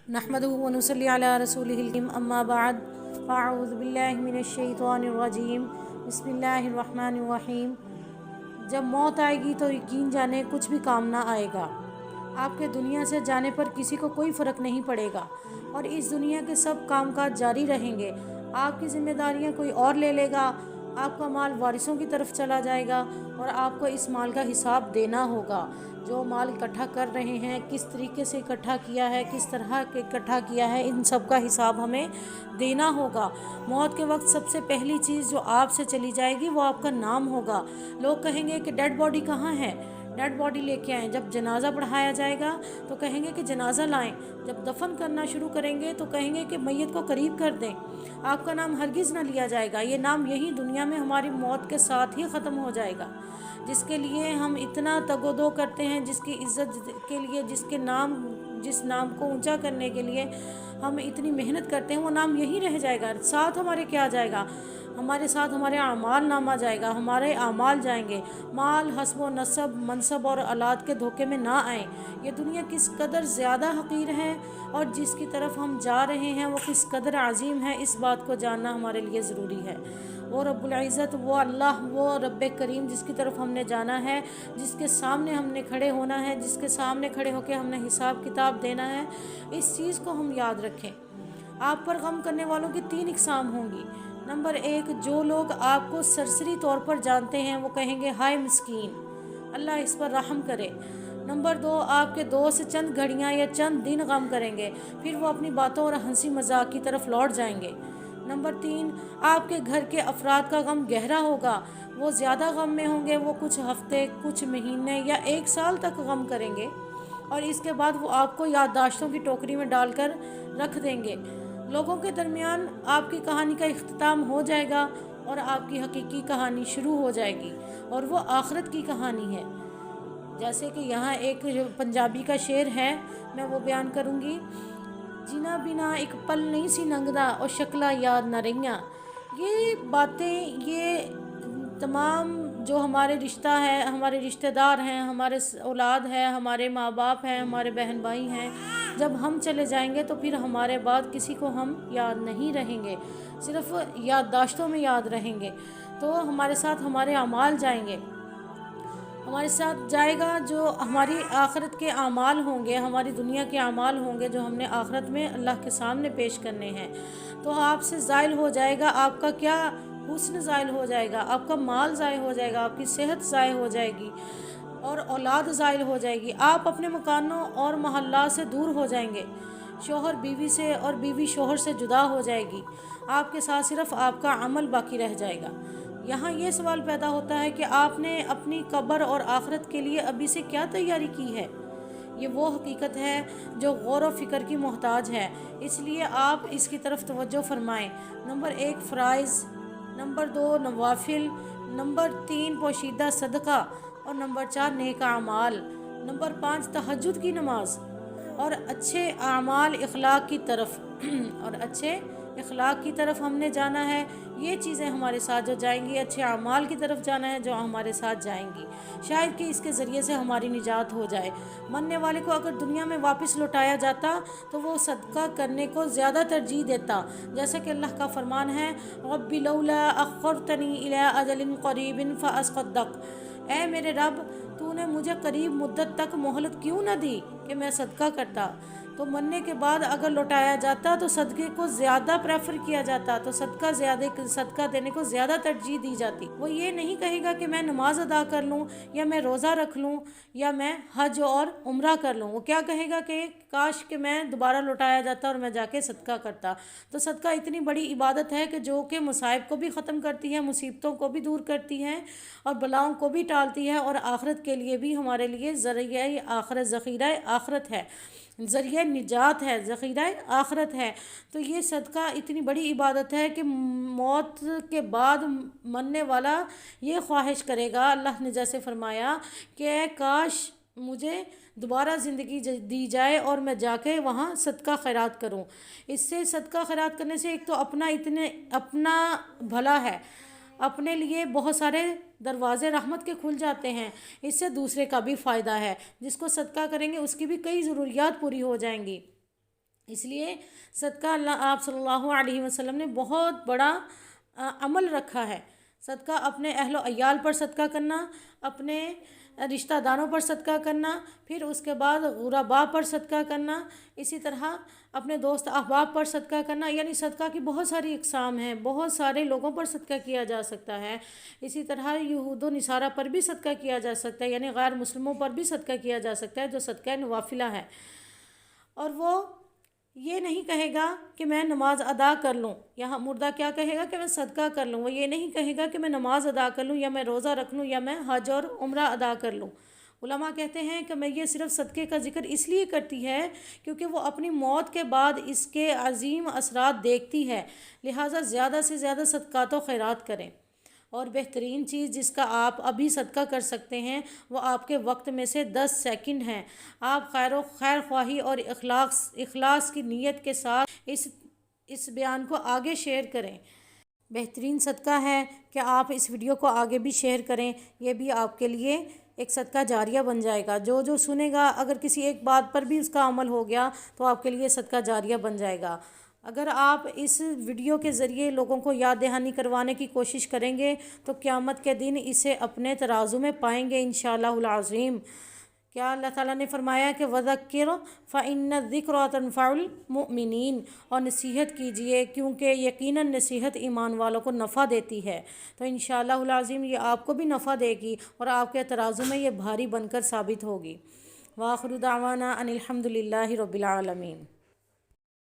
नहमदुहु व नुसल्ली अला रसूलिहिल करीम अम्मा बाद फ़अऊज़ु बिल्लाहि मिनश शैतानिर रजीम बिस्मिल्लाहिर रहमानिर रहीम। जब मौत आएगी तो यकीन जाने कुछ भी काम ना आएगा। आपके दुनिया से जाने पर किसी को कोई फ़र्क नहीं पड़ेगा और इस दुनिया के सब कामकाज जारी रहेंगे। आपकी ज़िम्मेदारियां कोई और ले लेगा, आपका माल वारिसों की तरफ चला जाएगा और आपको इस माल का हिसाब देना होगा। जो माल इकट्ठा कर रहे हैं, किस तरीके से इकट्ठा किया है, किस तरह के इकट्ठा किया है, इन सब का हिसाब हमें देना होगा। मौत के वक्त सबसे पहली चीज़ जो आपसे चली जाएगी वो आपका नाम होगा। लोग कहेंगे कि डेड बॉडी कहाँ है, डेड बॉडी लेके आएँ। जब जनाजा पढ़ाया जाएगा तो कहेंगे कि जनाजा लाएं। जब दफन करना शुरू करेंगे तो कहेंगे कि मैयत को करीब कर दें। आपका नाम हरगिज़ ना लिया जाएगा। ये नाम यही दुनिया में हमारी मौत के साथ ही ख़त्म हो जाएगा। जिसके लिए हम इतना तगोदो करते हैं, जिसकी इज़्ज़त के लिए, जिस नाम को ऊंचा करने के लिए हम इतनी मेहनत करते हैं, वो नाम यही रह जाएगा। साथ हमारे क्या जाएगा? हमारे साथ हमारे आमाल नामा जाएगा, हमारे आमाल जाएंगे। माल, हस्ब नसब, मनसब और औलाद के धोखे में ना आए। ये दुनिया किस कदर ज़्यादा हकीर है और जिसकी तरफ हम जा रहे हैं वो किस कदर अजीम है, इस बात को जानना हमारे लिए ज़रूरी है। वो रब्बुल इज़्ज़त, वो अल्लाह, वो रब्बे करीम जिसकी तरफ हमने जाना है, जिसके सामने हमने खड़े होना है, जिसके सामने खड़े होकर हमने हिसाब किताब देना है, इस चीज़ को हम याद रखें। आप पर गम करने वालों की 3 इकसाम होंगी। नंबर 1, जो लोग आपको सरसरी तौर पर जानते हैं वो कहेंगे हाय मिस्कीन, अल्लाह इस पर रहम करे। नंबर 2, आपके दोस्त चंद घड़ियाँ या चंद दिन गम करेंगे, फिर वो अपनी बातों और हंसी मजाक की तरफ लौट जाएंगे। नंबर 3, आपके घर के अफराद का गम गहरा होगा, वो ज़्यादा गम में होंगे, वो कुछ हफ्ते, कुछ महीने या 1 साल तक गम करेंगे और इसके बाद वो आपको याददाश्तों की टोकरी में डालकर रख देंगे। लोगों के दरमियान आपकी कहानी का इख्तिताम हो जाएगा और आपकी हकीकी कहानी शुरू हो जाएगी और वो आखिरत की कहानी है। जैसे कि यहाँ एक पंजाबी का शेर है, मैं वो बयान करूँगी। जीना बिना एक पल नहीं सी लंघदा और शक्ला याद न रहियाँ। ये बातें, ये तमाम जो हमारे रिश्ता है, हमारे रिश्तेदार हैं, हमारे औलाद है, हमारे माँ बाप हैं, हमारे बहन भाई हैं, जब हम चले जाएंगे तो फिर हमारे बाद किसी को हम याद नहीं रहेंगे, सिर्फ याददाश्तों में याद रहेंगे। तो हमारे साथ हमारे अमाल जाएंगे, हमारे साथ जाएगा जो हमारी आखिरत के आमाल होंगे, हमारी दुनिया के आमाल होंगे जो हमने आखिरत में अल्लाह के सामने पेश करने हैं। तो आपसे ज़ाइल हो जाएगा आपका क्या हुस्न, ज़ाइल हो जाएगा आपका माल, ज़ाइल हो जाएगा आपकी सेहत, ज़ाइल हो जाएगी और औलाद ज़ाइल हो जाएगी। आप अपने मकानों और मोहल्ला से दूर हो जाएंगे, शोहर बीवी से और बीवी शोहर से जुदा हो जाएगी। आपके साथ सिर्फ आपका अमल बाकी रह जाएगा। यहाँ ये सवाल पैदा होता है कि आपने अपनी कब्र और आखिरत के लिए अभी से क्या तैयारी की है। ये वो हकीकत है जो गौर व फिक्र की मोहताज है, इसलिए आप इसकी तरफ तवज्जो फरमाएं। नंबर 1 फ़राइज़, नंबर 2 नवाफिल, नंबर 3 पोशीदा सदका और नंबर 4 नेक आमाल, नंबर 5 तहज्जुद की नमाज और अच्छे आमाल इखलाक की तरफ और अच्छे इखलाक की तरफ हमने जाना है। ये चीज़ें हमारे साथ जो जाएंगी, अच्छे आमाल की तरफ जाना है जो हमारे साथ जाएंगी, शायद कि इसके ज़रिए से हमारी निजात हो जाए। मरने वाले को अगर दुनिया में वापस लौटाया जाता तो वो सदका करने को ज़्यादा तरजीह देता, जैसा कि अल्लाह का फरमान है, रब्बी लौला अख़्ख़रतनी इला अजलिन क़रीबिन फ़अस्क़द्दक़, ऐ मेरे रब, तूने मुझे करीब मुद्दत तक मोहलत क्यों न दी कि मैं सदका करता। तो मरने के बाद अगर लौटाया जाता तो सदक़े को ज़्यादा प्रेफर किया जाता, तो सदका देने को ज़्यादा तरजीह दी जाती। वो ये नहीं कहेगा कि मैं नमाज अदा कर लूँ या मैं रोज़ा रख लूँ या मैं हज और उम्रा कर लूँ। वो क्या कहेगा कि काश कि मैं दोबारा लौटाया जाता और मैं जाके सदका करता। तो सदका इतनी बड़ी इबादत है कि जो कि मुसाइब को भी ख़त्म करती है, मुसीबतों को भी दूर करती है और बलाओं को भी टालती है और आखिरत के लिए भी हमारे लिए ज़रिया आखिरत, ज़ख़ीरा आखिरत है, ज़रिया निजात है, ज़ख़ीरा आखिरत है। तो ये सदका इतनी बड़ी इबादत है कि मौत के बाद मरने वाला ये ख्वाहिश करेगा, अल्लाह ने जैसे फरमाया कि काश मुझे दोबारा ज़िंदगी दी जाए और मैं जाके वहाँ सदका खैरात करूँ। इससे सदका खैरात करने से एक तो अपना भला है, अपने लिए बहुत सारे दरवाज़े रहमत के खुल जाते हैं, इससे दूसरे का भी फ़ायदा है। जिसको सदका करेंगे उसकी भी कई ज़रूरियात पूरी हो जाएंगी। اس لیے صدقہ اللہ آپ صلی اللہ علیہ وسلم نے بہت بڑا عمل رکھا ہے۔ صدقہ اپنے اہل و عیال پر صدقہ کرنا، اپنے رشتہ داروں پر صدقہ کرنا، پھر اس کے بعد غرباء پر صدقہ کرنا، اسی طرح اپنے دوست احباب پر صدقہ کرنا، یعنی صدقہ کی بہت ساری اقسام ہیں، بہت سارے لوگوں پر صدقہ کیا جا سکتا ہے۔ اسی طرح یہود و نصارہ پر بھی صدقہ کیا جا سکتا ہے، یعنی غیر مسلموں پر بھی صدقہ کیا جا سکتا ہے جو صدقہ نوافلہ ہے۔ اور وہ یہ نہیں کہے گا کہ میں نماز ادا کر لوں، یہاں مردہ کیا کہے گا کہ میں صدقہ کر لوں، وہ یہ نہیں کہے گا کہ میں نماز ادا کر لوں یا میں روزہ رکھ لوں یا میں حج اور عمرہ ادا کر لوں۔ علماء کہتے ہیں کہ میں یہ صرف صدقے کا ذکر اس لیے کرتی ہے کیونکہ وہ اپنی موت کے بعد اس کے عظیم اثرات دیکھتی ہے، لہٰذا زیادہ سے زیادہ صدقات و خیرات کریں۔ اور بہترین چیز جس کا آپ ابھی صدقہ کر سکتے ہیں وہ آپ کے وقت میں سے 10 سیکنڈ ہیں۔ آپ خیر خواہی اور اخلاص کی نیت کے ساتھ اس بیان کو آگے شیئر کریں۔ بہترین صدقہ ہے کہ آپ اس ویڈیو کو آگے بھی شیئر کریں، یہ بھی آپ کے لیے ایک صدقہ جاریہ بن جائے گا۔ جو سنے گا، اگر کسی ایک بات پر بھی اس کا عمل ہو گیا تو آپ کے لیے صدقہ جاریہ بن جائے گا۔ اگر آپ اس ویڈیو کے ذریعے لوگوں کو یاد دہانی کروانے کی کوشش کریں گے تو قیامت کے دن اسے اپنے ترازو میں پائیں گے انشاءاللہ العظیم۔ کیا اللہ تعالیٰ نے فرمایا کہ وَذَكِّرْ فَإِنَّ الذِّكْرَىٰ تَنفَعُ الْمُؤْمِنِينَ، اور نصیحت کیجئے کیونکہ یقیناً نصیحت ایمان والوں کو نفع دیتی ہے۔ تو انشاءاللہ العظیم یہ آپ کو بھی نفع دے گی اور آپ کے ترازو میں یہ بھاری بن کر ثابت ہوگی۔ وآخر دعوانا ان الحمد للہ رب العالمین۔